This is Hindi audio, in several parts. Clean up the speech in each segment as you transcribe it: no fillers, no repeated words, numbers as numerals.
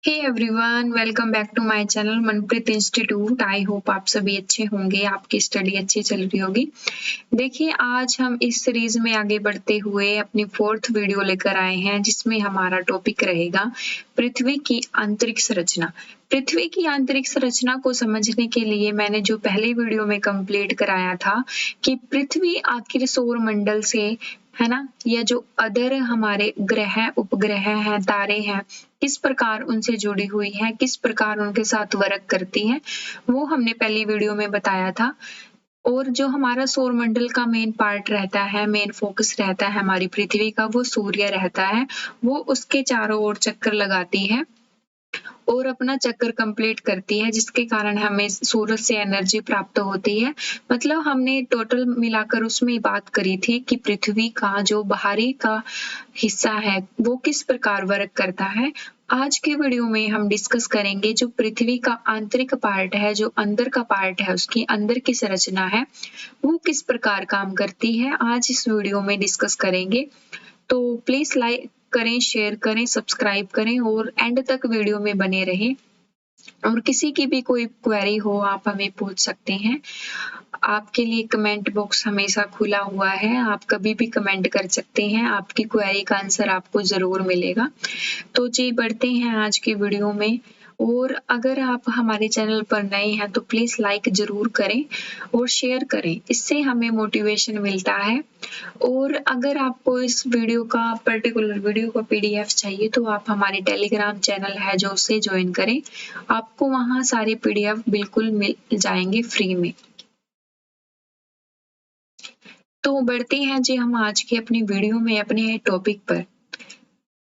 Hey everyone, welcome back to my channel Manpreet institute. I hope आप सभी अच्छे होंगे, आपकी स्टडी अच्छी चल रही होगी। देखिए, आज हम इस सीरीज में आगे बढ़ते हुए अपनी 4th वीडियो लेकर आए हैं, जिसमें हमारा टॉपिक रहेगा पृथ्वी की आंतरिक संरचना। पृथ्वी की आंतरिक संरचना को समझने के लिए मैंने जो पहले वीडियो में कंप्लीट कराया था कि पृथ्वी आखिर सौर मंडल से, है ना, या जो अदर हमारे ग्रह उपग्रह हैं, तारे हैं, किस प्रकार उनसे जुड़ी हुई है, किस प्रकार उनके साथ वर्क करती है, वो हमने पहली वीडियो में बताया था। और जो हमारा सौर मंडल का मेन पार्ट रहता है, मेन फोकस रहता है हमारी पृथ्वी का, वो सूर्य रहता है। वो उसके चारों ओर चक्कर लगाती है और अपना चक्कर कंप्लीट करती है, जिसके कारण हमें सूरज से एनर्जी प्राप्त होती है। मतलब हमने टोटल मिलाकर उसमें बात करी थी कि पृथ्वी का जो बाहरी का हिस्सा है वो किस प्रकार वर्क करता है। आज की वीडियो में हम डिस्कस करेंगे जो पृथ्वी का आंतरिक पार्ट है, जो अंदर का पार्ट है, उसकी अंदर की संरचना है, वो किस प्रकार काम करती है। आज इस वीडियो में डिस्कस करेंगे, तो प्लीज लाइक करें, शेयर करें, सब्सक्राइब करें और एंड तक वीडियो में बने रहें। और किसी की भी कोई क्वेरी हो आप हमें पूछ सकते हैं। आपके लिए कमेंट बॉक्स हमेशा खुला हुआ है, आप कभी भी कमेंट कर सकते हैं, आपकी क्वेरी का आंसर आपको जरूर मिलेगा। तो जी, बढ़ते हैं आज की वीडियो में। और अगर आप हमारे चैनल पर नए हैं तो प्लीज लाइक जरूर करें और शेयर करें, इससे हमें मोटिवेशन मिलता है। और अगर आपको इस वीडियो का पर्टिकुलर वीडियो का पीडीएफ चाहिए तो आप हमारे टेलीग्राम चैनल है जो, उससे ज्वाइन करें, आपको वहां सारे पीडीएफ बिल्कुल मिल जाएंगे फ्री में। तो बढ़ते हैं जी हम आज की अपनी वीडियो में अपने टॉपिक पर।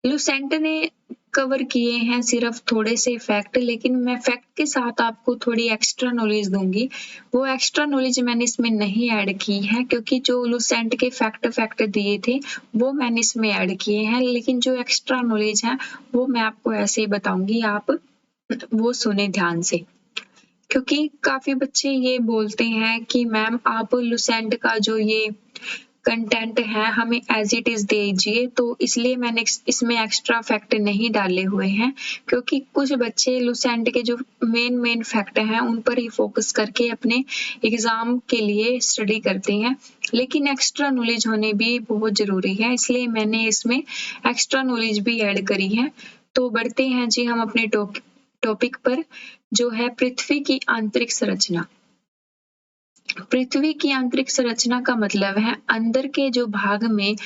लुसेंट ने कवर किए हैं सिर्फ थोड़े से फैक्ट, लेकिन मैं फैक्ट के साथ आपको थोड़ी एक्स्ट्रा नॉलेज दूंगी। वो एक्स्ट्रा नॉलेज मैंने इसमें नहीं ऐड की है, क्योंकि जो लुसेंट के फैक्ट दिए थे वो मैंने इसमें ऐड किए हैं, लेकिन जो एक्स्ट्रा नॉलेज है वो मैं आपको ऐसे ही बताऊंगी, आप वो सुने ध्यान से। क्योंकि काफी बच्चे ये बोलते हैं कि मैम आप लुसेंट का जो ये कंटेंट है हमें एज इट इज दीजिए, तो इसलिए मैंने इसमें एक्स्ट्रा फैक्ट नहीं डाले हुए हैं, क्योंकि कुछ बच्चे लुसेंट के जो मेन फैक्ट हैं उन पर ही फोकस करके अपने एग्जाम के लिए स्टडी करते हैं, लेकिन एक्स्ट्रा नॉलेज होने भी बहुत जरूरी है, इसलिए मैंने इसमें एक्स्ट्रा नॉलेज भी ऐड करी है। तो बढ़ते हैं जी हम अपने टॉपिक पर, जो है पृथ्वी की आंतरिक संरचना। पृथ्वी की आंतरिक संरचना का मतलब है अंदर के जो भाग में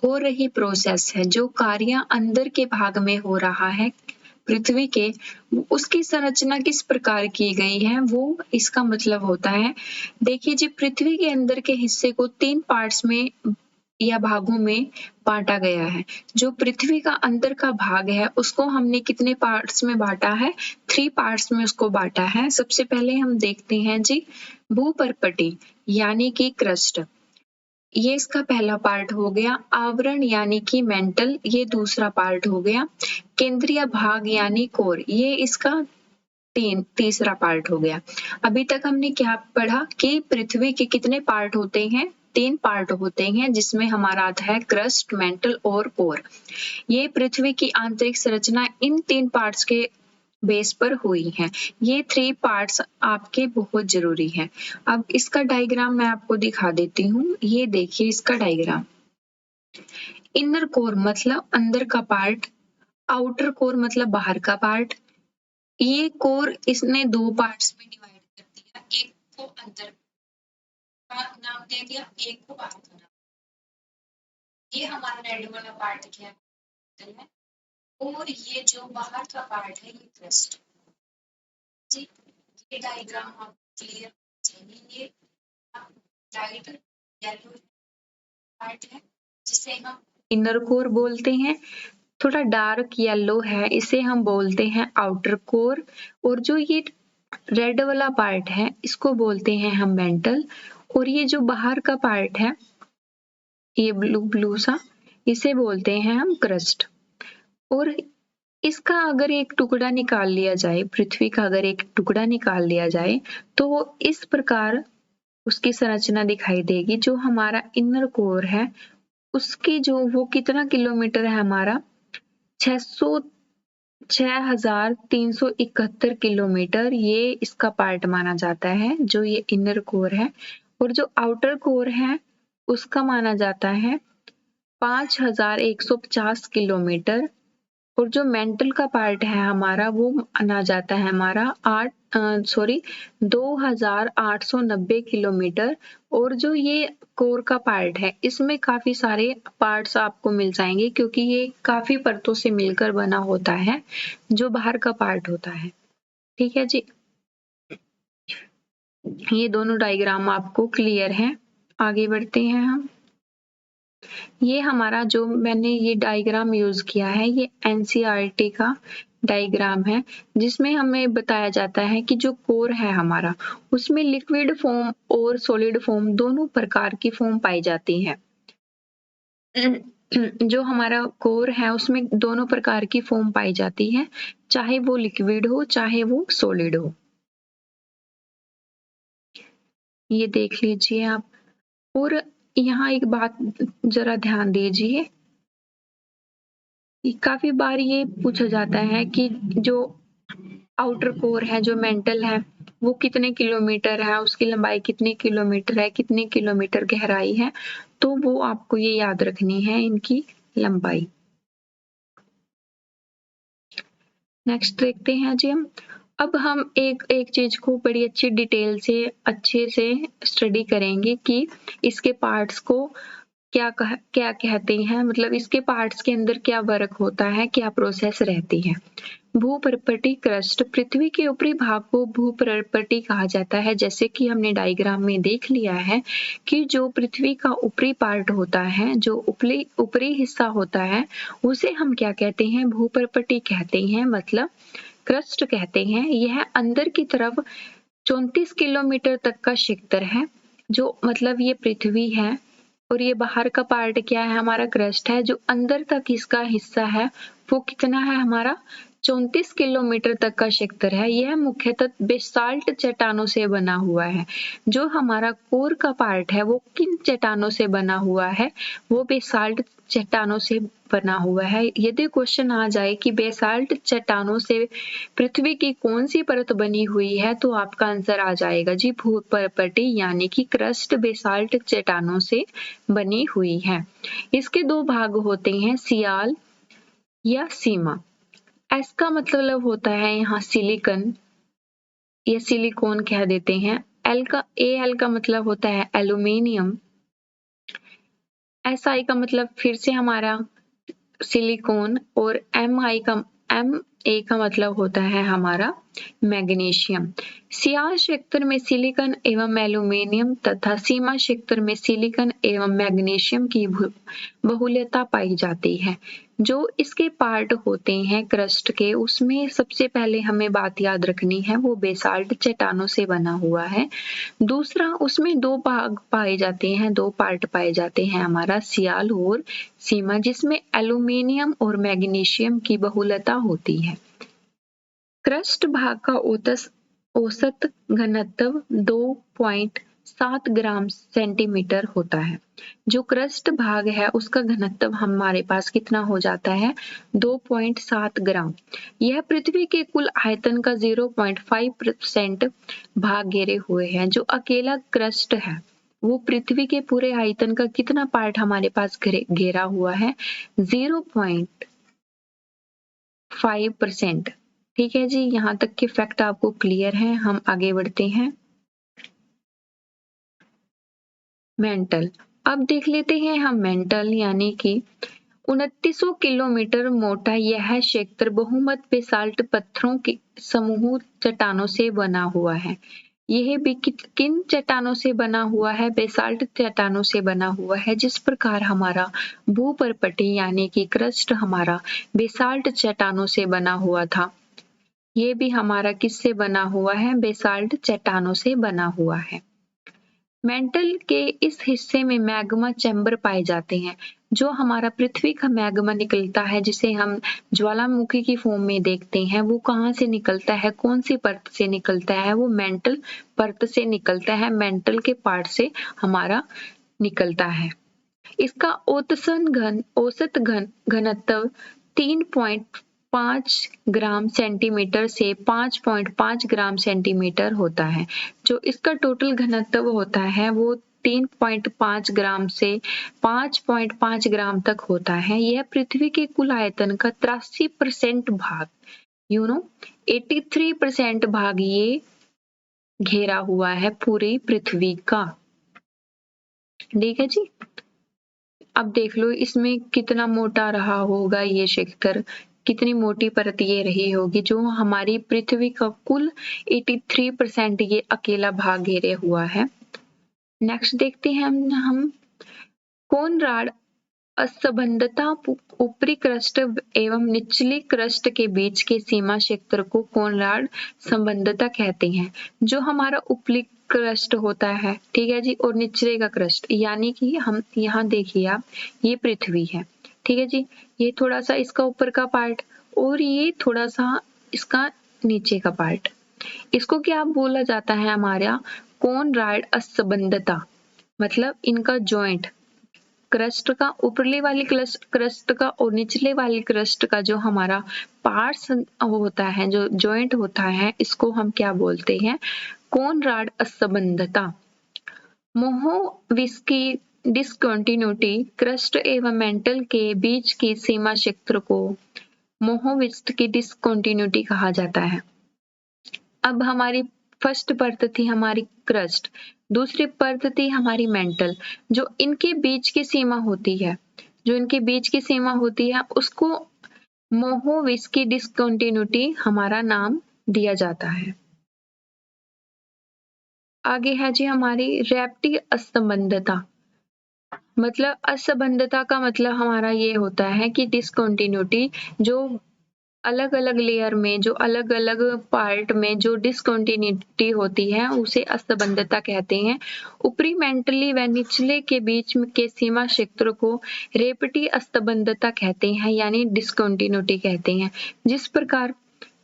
हो रही प्रोसेस है, जो कार्य अंदर के भाग में हो रहा है पृथ्वी के, उसकी संरचना किस प्रकार की गई है, वो इसका मतलब होता है। देखिए जी, पृथ्वी के अंदर के हिस्से को 3 पार्ट्स में या भागों में बांटा गया है। जो पृथ्वी का अंदर का भाग है उसको हमने कितने पार्ट्स में बांटा है? 3 पार्ट्स में उसको बांटा है। सबसे पहले हम देखते हैं जी भूपर्पटी यानी कि क्रस्ट, ये इसका पहला पार्ट हो गया। आवरण यानी कि मेंटल, ये दूसरा पार्ट हो गया। केंद्रीय भाग यानी कोर, ये इसका तीसरा पार्ट हो गया। अभी तक हमने क्या पढ़ा कि पृथ्वी के कितने पार्ट होते हैं? 3 पार्ट होते हैं, जिसमें हमारा आता है क्रस्ट, मेंटल और कोर। ये पृथ्वी की आंतरिक संरचना इन 3 पार्ट्स के बेस पर हुई है। ये 3 पार्ट्स आपके बहुत जरूरी है। अब इसका डायग्राम मैं आपको दिखा देती हूँ, ये देखिए इसका डायग्राम। इनर कोर मतलब अंदर का पार्ट, आउटर कोर मतलब बाहर का पार्ट। ये कोर इसने 2 पार्ट्स में डिवाइड कर दिया, एक को अंदर का नाम दे दिया, एक को बाहर का नाम। ये हमारा रेड वाला पार्ट क्या है, और ये जो बाहर का पार्ट है ये क्रस्ट जी। ये डायग्राम आप क्लियर चाहिए। ये लाइट येलो पार्ट है जिसे हम इनर कोर बोलते हैं, थोड़ा डार्क येलो है इसे हम बोलते हैं आउटर कोर, और जो ये रेड वाला पार्ट है इसको बोलते हैं हम मेंटल, और ये जो बाहर का पार्ट है ये ब्लू सा, इसे बोलते हैं हम क्रस्ट। और इसका अगर एक टुकड़ा निकाल लिया जाए, पृथ्वी का अगर एक टुकड़ा निकाल लिया जाए तो इस प्रकार उसकी संरचना दिखाई देगी। जो हमारा इनर कोर है उसकी जो वो कितना किलोमीटर है हमारा, 600 6371 किलोमीटर ये इसका पार्ट माना जाता है, जो ये इनर कोर है। और जो आउटर कोर है उसका माना जाता है 5150 किलोमीटर। और जो मेंटल का पार्ट है हमारा वो माना जाता है हमारा 2890 किलोमीटर। और जो ये कोर का पार्ट है इसमें काफी सारे पार्ट्स आपको मिल जाएंगे, क्योंकि ये काफी परतों से मिलकर बना होता है जो बाहर का पार्ट होता है। ठीक है जी, ये दोनों डायग्राम आपको क्लियर हैं। आगे बढ़ते हैं हम। ये हमारा जो मैंने ये डायग्राम यूज किया है ये एनसीईआरटी का डायग्राम है, जिसमें हमें बताया जाता है कि जो कोर है हमारा उसमें लिक्विड फॉर्म और सॉलिड फॉर्म दोनों प्रकार की फॉर्म पाई जाती है। जो हमारा कोर है उसमें दोनों प्रकार की फॉर्म पाई जाती है, चाहे वो लिक्विड हो चाहे वो सॉलिड हो। ये देख लीजिए आप। और यहाँ एक बात जरा ध्यान दीजिए, काफी बार ये पूछा जाता है कि जो आउटर कोर है जो मेंटल है वो कितने किलोमीटर है, उसकी लंबाई कितनी किलोमीटर है, कितनी किलोमीटर गहराई है, तो वो आपको ये याद रखनी है इनकी लंबाई। नेक्स्ट देखते हैं जी हम। अब हम एक एक चीज को बड़ी अच्छी डिटेल से अच्छे से स्टडी करेंगे कि इसके पार्ट्स को क्या कहते हैं, मतलब इसके पार्ट्स के अंदर क्या वर्क होता है, क्या प्रोसेस रहती है। भूपर्पटी क्रस्ट, पृथ्वी के ऊपरी भाग को भूपर्पटी कहा जाता है। जैसे कि हमने डायग्राम में देख लिया है कि जो पृथ्वी का ऊपरी पार्ट होता है, जो ऊपरी हिस्सा होता है, उसे हम क्या कहते हैं, भूपर्पटी कहते हैं, मतलब क्रस्ट कहते हैं। यह अंदर की तरफ 34 किलोमीटर तक का क्षेत्र है, जो मतलब ये पृथ्वी है। और ये बाहर का पार्ट क्या है, हमारा क्रस्ट है। जो अंदर तक इसका हिस्सा है वो कितना है, हमारा 34 किलोमीटर तक का क्षेत्र है। यह मुख्यतः बेसाल्ट चट्टानों से बना हुआ है। जो हमारा कोर का पार्ट है वो किन चट्टानों से बना हुआ है, वो बेसाल्ट चट्टानों से बना हुआ है। यदि क्वेश्चन आ जाए कि बेसाल्ट चट्टानों से पृथ्वी की कौन सी परत बनी हुई है, तो आपका आंसर आ जाएगा जी भूपर्पटी, यानी कि क्रस्ट बेसाल्ट चट्टानों से बनी हुई है। इसके दो भाग होते हैं, सियाल या सीमा। एस का मतलब होता है यहाँ सिलिकन या सिलिकॉन कह देते हैं। एल का मतलब होता है एल्यूमिनियम। एस आई का मतलब फिर से हमारा सिलिकॉन। और एम ए का मतलब होता है हमारा मैग्नीशियम। सियाल क्षेत्र में सिलिकॉन एवं एल्यूमिनियम तथा सीमा क्षेत्र में सिलिकॉन एवं मैग्नीशियम की बहुलता पाई जाती है। जो इसके पार्ट होते हैं क्रस्ट के, उसमें सबसे पहले हमें बात याद रखनी है वो बेसाल्ट चट्टानों से बना हुआ है। दूसरा, उसमें दो भाग पाए जाते हैं, दो पार्ट पाए जाते हैं, हमारा सियाल और सीमा, जिसमें एल्यूमिनियम और मैग्नीशियम की बहुलता होती है। क्रस्ट भाग का औसत घनत्व 2.7 ग्राम सेंटीमीटर होता है। जो क्रस्ट भाग है उसका घनत्व हमारे पास कितना हो जाता है, 2.7 ग्राम। यह पृथ्वी के कुल आयतन का 0.5% भाग घेरे हुए है। जो अकेला क्रस्ट है वो पृथ्वी के पूरे आयतन का कितना पार्ट हमारे पास घेरा हुआ है, 0.5%। ठीक है जी, यहाँ तक के फैक्ट आपको क्लियर हैं। हम आगे बढ़ते हैं। मेंटल, अब देख लेते हैं हम मेंटल, यानी कि 2900 किलोमीटर मोटा यह क्षेत्र बहुमत बेसाल्ट पत्थरों के समूह चट्टानों से बना हुआ है। यह भी किन चट्टानों से बना हुआ है, बेसाल्ट चट्टानों से बना हुआ है। जिस प्रकार हमारा भूपर्पटी यानी कि क्रस्ट हमारा बेसाल्ट चट्टानों से बना हुआ था, ये भी हमारा किससे बना हुआ है, बेसाल्ट चट्टानों से बना हुआ है। मेंटल के इस हिस्से में मैग्मा चैम्बर पाए जाते हैं। जो हमारा पृथ्वी का मैग्मा निकलता है, जिसे हम ज्वालामुखी की फॉर्म में देखते हैं, वो कहाँ से निकलता है, कौन सी परत से निकलता है, वो मेंटल परत से निकलता है, मेंटल के पार्ट से हमारा निकलता है। इसका औसत घनत्व 5 ग्राम सेंटीमीटर से 5.5 ग्राम सेंटीमीटर होता है। जो इसका टोटल घनत्व होता है वो 3.5 ग्राम से 5.5 ग्राम तक होता है। यह पृथ्वी के कुल आयतन का 83% भाग 83% भाग ये घेरा हुआ है पूरी पृथ्वी का। ठीक है जी। अब देख लो इसमें कितना मोटा रहा होगा ये क्षेत्र, कितनी मोटी परत ये रही होगी जो हमारी पृथ्वी का कुल 83% ये अकेला भाग घेरे हुआ है। नेक्स्ट देखते हैं हम कोनराड असंबद्धता ऊपरी क्रस्ट एवं निचली क्रस्ट के बीच के सीमा क्षेत्र को कोनराड संबद्धता कहते हैं। जो हमारा ऊपरी क्रस्ट होता है, ठीक है जी, और निचले का क्रस्ट, यानी कि हम यहाँ देखिए आप, ये पृथ्वी है, ठीक है जी, ये थोड़ा सा इसका ऊपर का पार्ट और ये थोड़ा सा इसका नीचे का पार्ट, इसको क्या बोला जाता है हमारा कोनराड असंबद्धता, मतलब इनका जॉइंट क्रस्ट का, ऊपरली वाली क्रस्ट का और निचले वाली क्रस्ट का जो हमारा पार्ट्स होता है, जो जॉइंट होता है, इसको हम क्या बोलते हैं, कोनराड असंबद्धता। मोहोविस्की डिस्कंटिन्यूटी क्रस्ट एवं मेंटल के बीच की सीमा क्षेत्र को मोहोविस्ट की डिस्कंटिन्यूटी कहा जाता है। अब हमारी फर्स्ट परत थी हमारी क्रस्ट, दूसरी परत थी हमारी मेंटल। जो इनके बीच की सीमा होती है, जो इनके बीच की सीमा होती है उसको मोहोविस्की डिस्कंटिन्यूटी हमारा नाम दिया जाता है। आगे है जी हमारी रेप्टी असंबद्धता। मतलब असंबद्धता का मतलब हमारा ये होता है कि डिस्कंटिन्यूटी जो अलग अलग लेयर में, जो अलग अलग पार्ट में जो डिस्कंटिन्यूटी होती है उसे असंबद्धता कहते हैं। ऊपरी मेंटली व निचले के बीच के सीमा क्षेत्र को रेपटी असंबद्धता कहते हैं, यानी डिस्कंटिन्यूटी कहते हैं। जिस प्रकार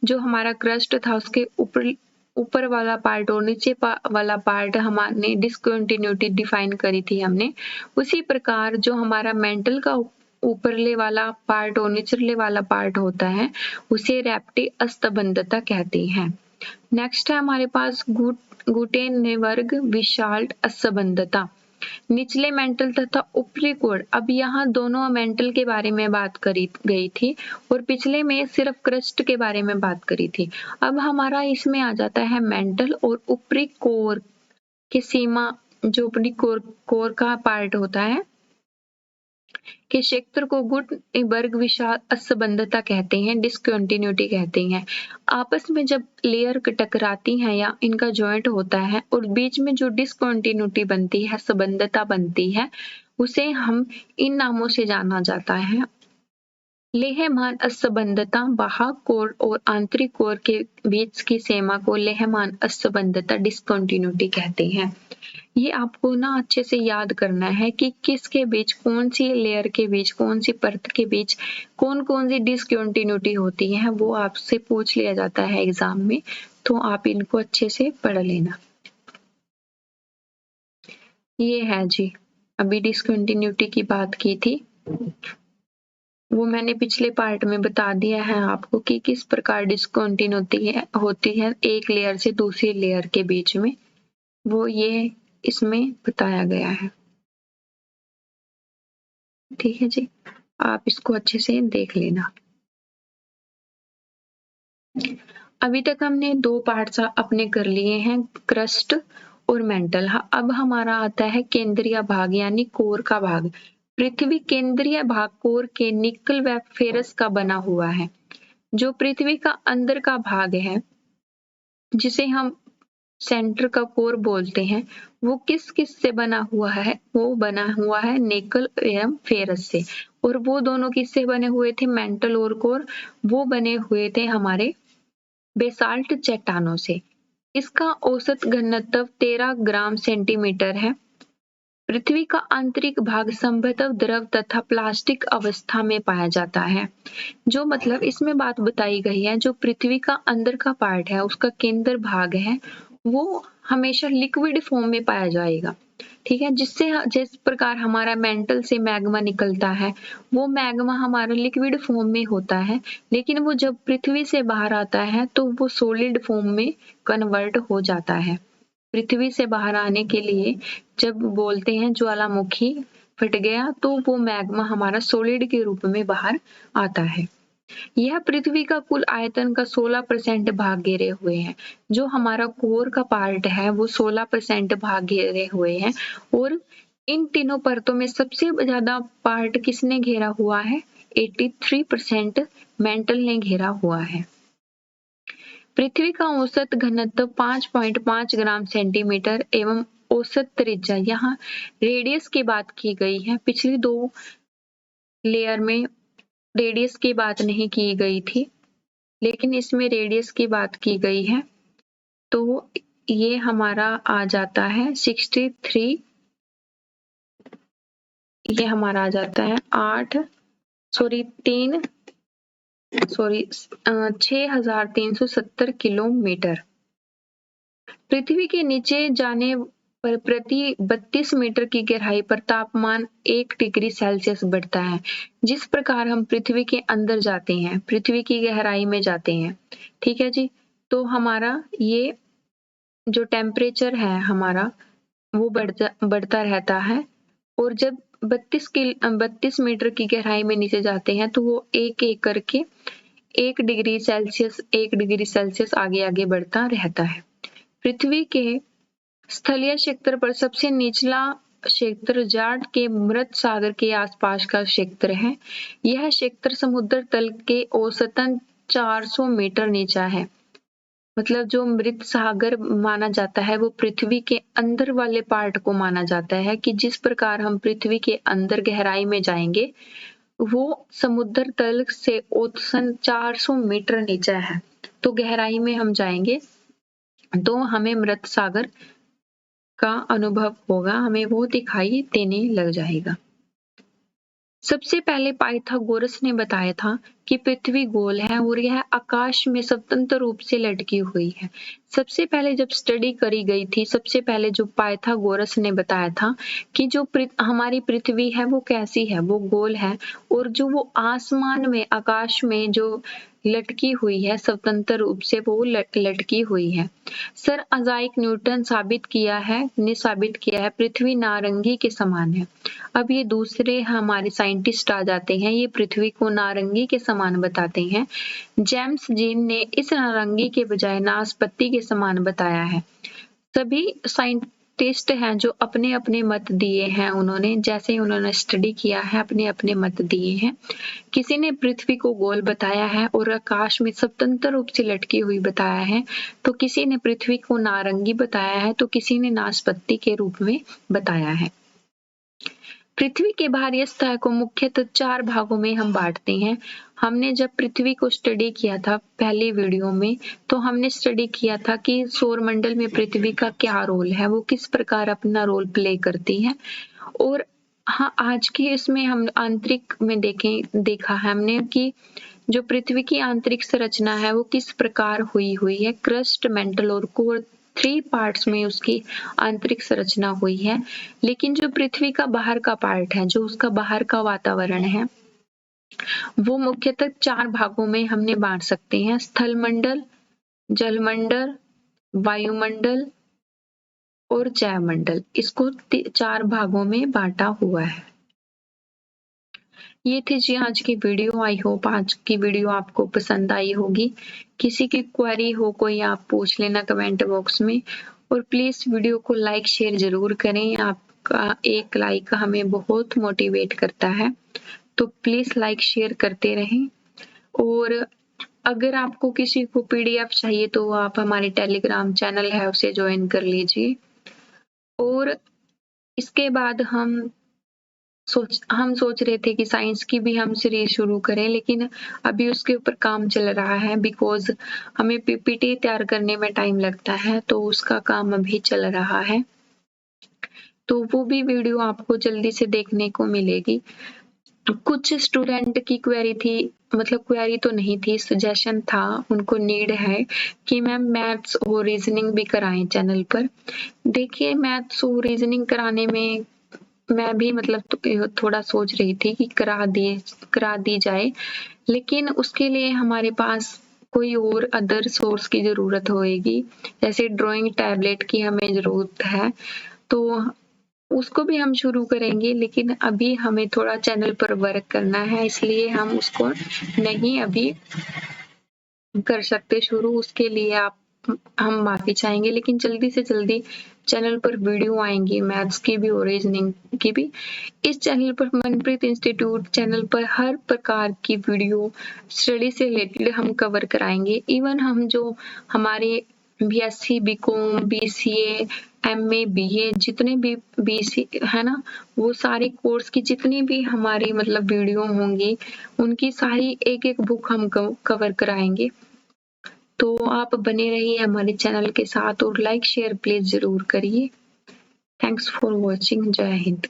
जो हमारा क्रस्ट था उसके ऊपर वाला पार्ट और नीचे वाला पार्ट हमने डिस्कंटिन्यूटी डिफाइन करी थी हमने, उसी प्रकार जो हमारा मेंटल का ऊपरले वाला पार्ट और निचले वाला पार्ट होता है उसे रेप्टी असंबद्धता कहते हैं। नेक्स्ट है हमारे पास गुटेनबर्ग विशाल्ट असंबद्धता। निचले मेंटल तथा ऊपरी कोर, अब यहाँ दोनों मेंटल के बारे में बात करी गई थी और पिछले में सिर्फ क्रस्ट के बारे में बात करी थी। अब हमारा इसमें आ जाता है मेंटल और ऊपरी कोर की सीमा, जो ऊपरी कोर का पार्ट होता है के क्षेत्र को गुटेनबर्ग विशाल असंबद्धता कहते हैं, डिस्कंटिन्यूटी कहते हैं। आपस में जब लेयर टकराती हैं या इनका जॉइंट होता है और बीच में जो डिस्कंटिन्यूटी बनती है, असंबद्धता बनती है, उसे हम इन नामों से जाना जाता है। लेहमान असंबद्धता, बाह्य कोर और आंतरिक कोर के बीच की सीमा को लेहमान असंबद्धता डिस्कंटिन्यूटी कहते हैं। ये आपको ना अच्छे से याद करना है कि किसके बीच, कौन सी लेयर के बीच, कौन सी परत के बीच कौन कौन सी डिस्कंटिन्यूटी होती है, वो आपसे पूछ लिया जाता है एग्जाम में, तो आप इनको अच्छे से पढ़ लेना। ये है जी, अभी डिस्कंटिन्यूटी की बात की थी, वो मैंने पिछले पार्ट में बता दिया है आपको कि किस प्रकार डिस्कंटिन्यूटी होती है एक लेयर से दूसरी लेयर के बीच में, वो ये इसमें बताया गया है। ठीक है जी, आप इसको अच्छे से देख लेना। अभी तक हमने 2 पार्ट्स अपने कर लिए हैं, क्रस्ट और मेंटल। अब हमारा आता है केंद्रीय भाग यानी कोर का भाग। पृथ्वी केंद्रीय भाग कोर के निकल व फेरस का बना हुआ है। जो पृथ्वी का अंदर का भाग है जिसे हम सेंटर का कोर बोलते हैं, वो किस किस से बना हुआ है, वो बना हुआ है निकल एवं फेरस से। और वो दोनों किससे बने हुए थे, मेंटल और कोर, वो बने हुए थे हमारे बेसाल्ट चट्टानों से। इसका औसत घनत्व 13 ग्राम सेंटीमीटर है। पृथ्वी का आंतरिक भाग संभवतः द्रव तथा प्लास्टिक अवस्था में पाया जाता है। जो मतलब इसमें बात बताई गई है, जो पृथ्वी का अंदर का पार्ट है, उसका केंद्र भाग है, वो हमेशा लिक्विड फॉर्म में पाया जाएगा। ठीक है, जिससे जिस प्रकार हमारा मेंटल से मैग्मा निकलता है, वो मैग्मा हमारा लिक्विड फॉर्म में होता है, लेकिन वो जब पृथ्वी से बाहर आता है तो वो सॉलिड फॉर्म में कन्वर्ट हो जाता है। पृथ्वी से बाहर आने के लिए जब बोलते हैं ज्वालामुखी फट गया, तो वो मैग्मा हमारा सॉलिड के रूप में बाहर आता है। यह पृथ्वी का कुल आयतन का 16% भाग घेरे हुए है। जो हमारा कोर का पार्ट है वो 16% भाग घेरे हुए है, और इन तीनों परतों में सबसे ज्यादा पार्ट किसने घेरा हुआ है? 83% मेंटल ने घेरा हुआ है। पृथ्वी का औसत घनत्व 5.5 ग्राम सेंटीमीटर एवं औसत त्रिज्या, यहाँ रेडियस की बात की गई है। पिछली 2 लेयर में रेडियस की बात नहीं की गई थी, लेकिन इसमें रेडियस की बात की गई है। तो ये हमारा आ जाता है 63, ये हमारा आ जाता है 6370 किलोमीटर। पृथ्वी के नीचे जाने पर प्रति 32 मीटर की गहराई पर तापमान 1 डिग्री सेल्सियस बढ़ता है। जिस प्रकार हम पृथ्वी के अंदर जाते हैं, पृथ्वी की गहराई में जाते हैं, ठीक है जी, तो हमारा ये जो टेम्परेचर है हमारा वो बढ़ता रहता है, और जब 32 मीटर की गहराई में नीचे जाते हैं तो वो एक एक करके 1 डिग्री सेल्सियस आगे आगे बढ़ता रहता है। पृथ्वी के स्थलीय क्षेत्र पर सबसे निचला क्षेत्र जार्ड के मृत सागर के आसपास का क्षेत्र है। यह क्षेत्र समुद्र तल के औसतन 400 मीटर नीचा है। मतलब जो मृत सागर माना जाता है वो पृथ्वी के अंदर वाले पार्ट को माना जाता है, कि जिस प्रकार हम पृथ्वी के अंदर गहराई में जाएंगे वो समुद्र तल से औसतन 400 मीटर नीचे है। तो गहराई में हम जाएंगे तो हमें मृत सागर का अनुभव होगा, हमें वो दिखाई देने लग जाएगा। सबसे पहले पाइथागोरस ने बताया था कि पृथ्वी गोल है और यह आकाश में स्वतंत्र रूप से लटकी हुई है। सबसे पहले जब स्टडी करी गई थी, सबसे पहले जो पाइथागोरस ने बताया था कि जो हमारी पृथ्वी है वो कैसी है, वो गोल है, और जो वो आसमान में आकाश में जो लटकी हुई है स्वतंत्र रूप से वो लटकी हुई है। सर आइजैक न्यूटन ने साबित किया है पृथ्वी नारंगी के समान है। अब ये दूसरे हमारे साइंटिस्ट आ जाते हैं, ये पृथ्वी को नारंगी के समान बताते हैं। जेम्स जीन ने इस नारंगी के बजाय नाशपाती के समान बताया है। सभी साइंटिस्ट हैं जो अपने अपने मत दिए हैं, उन्होंने स्टडी किया है, अपने अपने मत दिए हैं। किसी ने पृथ्वी को गोल बताया है और आकाश में स्वतंत्र रूप से लटकी हुई बताया है, तो किसी ने पृथ्वी को नारंगी बताया है, तो किसी ने नाशपाती के रूप में बताया है। पृथ्वी के बाहरी सतह को मुख्यतः 4 भागों में हम बांटते हैं। हमने जब पृथ्वी को स्टडी किया था पहली वीडियो में, तो हमने स्टडी किया था कि सौरमंडल में पृथ्वी का क्या रोल है, वो किस प्रकार अपना रोल प्ले करती है। और हाँ, आज की इसमें हम आंतरिक में देखा है हमने कि जो पृथ्वी की आंतरिक संरचना है वो किस प्रकार हुई है। क्रस्ट, मेंटल और कोर 3 पार्ट्स में उसकी आंतरिक संरचना हुई है। लेकिन जो पृथ्वी का बाहर का पार्ट है, जो उसका बाहर का वातावरण है, वो मुख्यतः 4 भागों में हमने बांट सकते हैं। स्थल मंडल, जलमंडल, वायुमंडल और जैवमंडल। इसको 4 भागों में बांटा हुआ है। ये थी जी आज की वीडियो। आई होप आज की वीडियो आपको पसंद आई होगी। किसी की क्वेरी हो कोई, आप पूछ लेना कमेंट बॉक्स में, और प्लीज वीडियो को लाइक शेयर जरूर करें। आपका एक लाइक हमें बहुत मोटिवेट करता है, तो प्लीज लाइक शेयर करते रहें। और अगर आपको किसी को पीडीएफ चाहिए तो आप हमारे टेलीग्राम चैनल है उसे ज्वाइन कर लीजिए। और इसके बाद हम सोच रहे थे कि साइंस की भी हम सीरीज शुरू करें, लेकिन अभी उसके ऊपर काम चल रहा है, बिकॉज हमें पीपीटी तैयार करने में टाइम लगता है, तो उसका काम अभी चल रहा है। तो वो भी वीडियो आपको जल्दी से देखने को मिलेगी। कुछ स्टूडेंट की क्वेरी थी, मतलब क्वेरी तो नहीं थी, सजेशन था, उनको नीड है कि मैम मैथ्स और रीजनिंग भी कराएं चैनल पर। देखिए मैथ्स और रीजनिंग कराने में मैं भी मतलब थोड़ा सोच रही थी कि करा दी जाए, लेकिन उसके लिए हमारे पास कोई और अदर सोर्स की ज़रूरत होएगी, जैसे ड्राइंग टैबलेट की हमें ज़रूरत है, तो उसको भी हम शुरू करेंगे, लेकिन अभी हमें थोड़ा चैनल पर वर्क करना है, इसलिए हम उसको नहीं अभी कर सकते शुरू। उसके लिए हम माफ़ी चाहेंगे, लेकिन जल्दी से जल्दी चैनल पर वीडियो आएंगी मैथ्स की भी और रीजनिंग की भी। इस चैनल पर मनप्रीत इंस्टीट्यूट चैनल पर हर प्रकार की वीडियो स्टडी से रिलेटेड हम कवर कराएंगे। इवन हम जो हमारे BSc, BCom, BCA, MA, BA जितने भी बीसी है ना, वो सारे कोर्स की जितनी भी हमारी मतलब वीडियो होंगी, उनकी सारी एक-एक बुक हम कवर कराएंगे। तो आप बने रहिए हमारे चैनल के साथ और लाइक शेयर प्लीज ज़रूर करिए। Thanks for watching. जय हिंद।